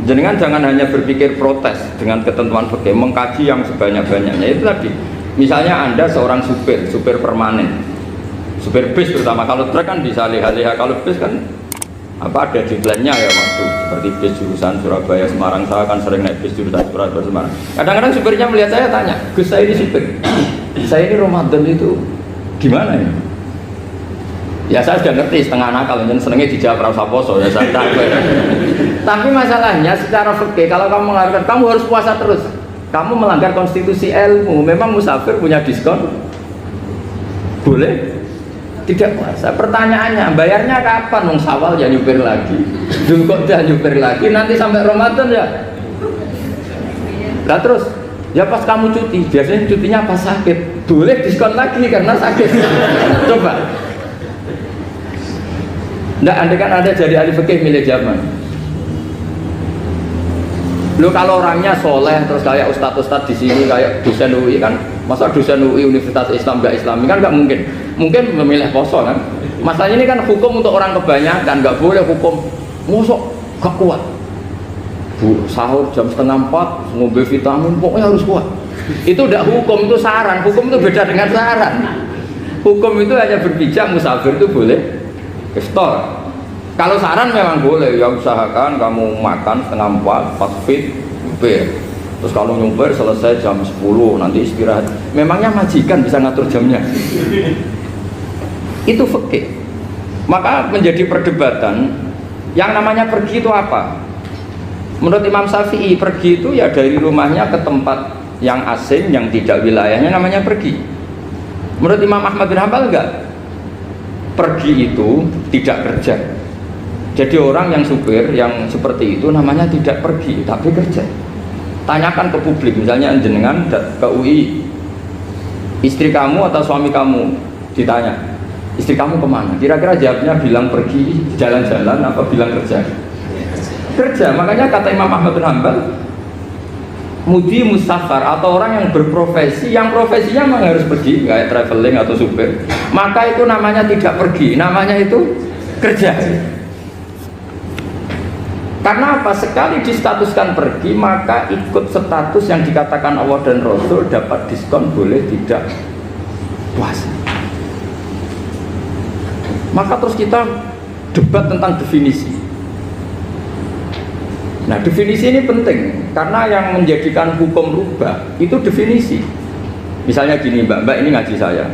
Jenengan jangan hanya berpikir protes dengan ketentuan fikih, mengkaji yang sebanyak-banyaknya. Itu tadi, misalnya Anda seorang supir permanen, supir bis terutama. Kalau truk kan bisa lihat-lihat, kalau bis kan apa ada deadline-nya ya waktu. Seperti bis jurusan Surabaya Semarang, saya kan sering naik bis jurusan Surabaya Semarang. Kadang-kadang supirnya melihat saya tanya, Gus saya ini supir, saya ini Ramadan itu gimana ya? Ya saya sudah ngerti setengah nakal, dan senengnya dijawab rasa poso ya saya tahu. Tapi masalahnya secara fikih kalau kamu mengatakan kamu harus puasa terus, kamu melanggar konstitusi ilmu. Memang musafir punya diskon? Boleh? Tidak puasa. Pertanyaannya, bayarnya kapan? Nung Syawal ya nyupir lagi, Dzulqa'dah nyupir lagi, nanti sampai Ramadan ya. Lah terus, ya pas kamu cuti, biasanya cutinya pas sakit, boleh diskon lagi karena sakit. Coba. Nggak, andai kan ada jadi ahli fikih milih zaman. Lu kalau orangnya soleh terus kayak ustadz di sini kayak dosen UI kan, masa dosen UI Universitas Islam nggak Islami kan nggak mungkin. Mungkin memilih poso kan. Masalahnya ini kan hukum untuk orang kebanyakan, nggak boleh hukum mosok gak kuat. Bu, sahur jam 3:30 ngombe vitamin pokoknya harus kuat. Itu udah hukum, itu saran. Hukum itu beda dengan saran. Hukum itu hanya berpijak musafir itu boleh iftar. Kalau saran memang boleh, ya usahakan kamu makan 3:30 pas fit nyupir. Terus kalau nyupir selesai jam 10 nanti istirahat. Memangnya majikan bisa ngatur jamnya? Itu fikih. Maka menjadi perdebatan yang namanya pergi itu apa? Menurut Imam Syafi'i pergi itu ya dari rumahnya ke tempat yang asing yang tidak wilayahnya namanya pergi. Menurut Imam Ahmad bin Hanbal enggak. Pergi itu tidak kerja. Jadi orang yang supir yang seperti itu namanya tidak pergi tapi kerja. Tanyakan ke publik, misalnya jenengan ke UI, istri kamu atau suami kamu ditanya, istri kamu kemana? Kira-kira jawabnya bilang pergi jalan-jalan apa bilang kerja? Kerja. Makanya kata Imam Ahmad bin Hanbal, mudi musafar atau orang yang berprofesi, yang profesinya memang harus pergi kayak traveling atau supir, maka itu namanya tidak pergi, namanya itu kerja. Karena apa? Sekali distatuskan pergi, maka ikut status yang dikatakan Allah dan Rasul, dapat diskon, boleh tidak puasa. Maka terus kita debat tentang definisi. Nah, definisi ini penting karena yang menjadikan hukum rubah itu definisi. Misalnya gini, mbak ini ngaji saya,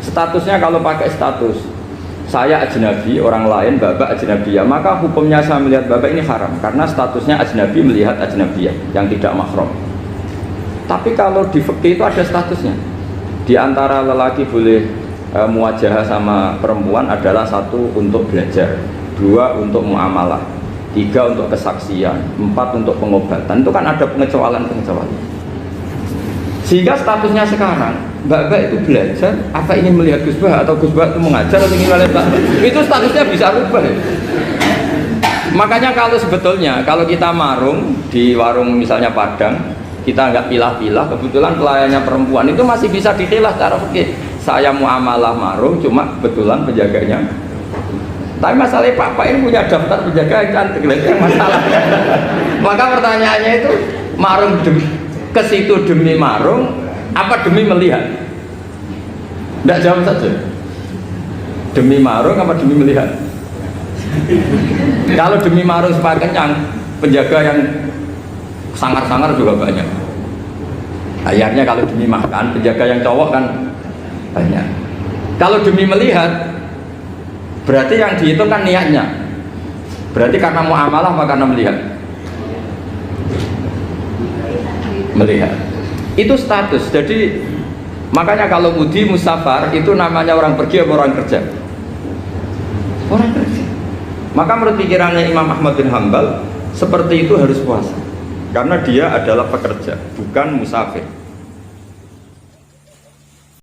statusnya kalau pakai status saya ajnabi, orang lain bapak ajnabiyah, maka hukumnya saya melihat bapak ini haram karena statusnya ajnabi melihat ajnabiyah yang tidak mahram. Tapi kalau di fikih itu ada statusnya. Di antara lelaki boleh muwajahah sama perempuan adalah 1 untuk belajar, 2 untuk muamalah, 3 untuk kesaksian, 4 untuk pengobatan. Itu kan ada pengecualian. Sehingga statusnya sekarang mbak itu belajar apa ingin melihat Gus Bah atau Gus Bah itu mengajar atau ingin melihat mbak, itu statusnya bisa rubah ya. Makanya kalau sebetulnya kalau kita marung di warung misalnya Padang, kita nggak pilah-pilah, kebetulan pelayannya perempuan itu masih bisa ditilah secara fikih. Saya muamalah marung cuma kebetulan penjaganya. Tapi masalahnya Pak ini punya daftar penjaga yang cantik, yang masalah. Maka pertanyaannya itu marung ke situ demi marung apa demi melihat? Tidak jawab saja. Demi marung apa demi melihat? Kalau demi marung supaya kenyang, penjaga yang sangar-sangar juga banyak. Akhirnya kalau demi makan, penjaga yang cowok kan banyak. Kalau demi melihat, berarti yang dihitung kan niatnya. Berarti karena muamalah apa karena melihat? Melihat. Itu status. Jadi makanya kalau mudi musafar itu namanya orang pergi atau orang kerja? Orang kerja. Maka menurut pikirannya Imam Ahmad bin Hanbal seperti itu harus puasa karena dia adalah pekerja bukan musafir.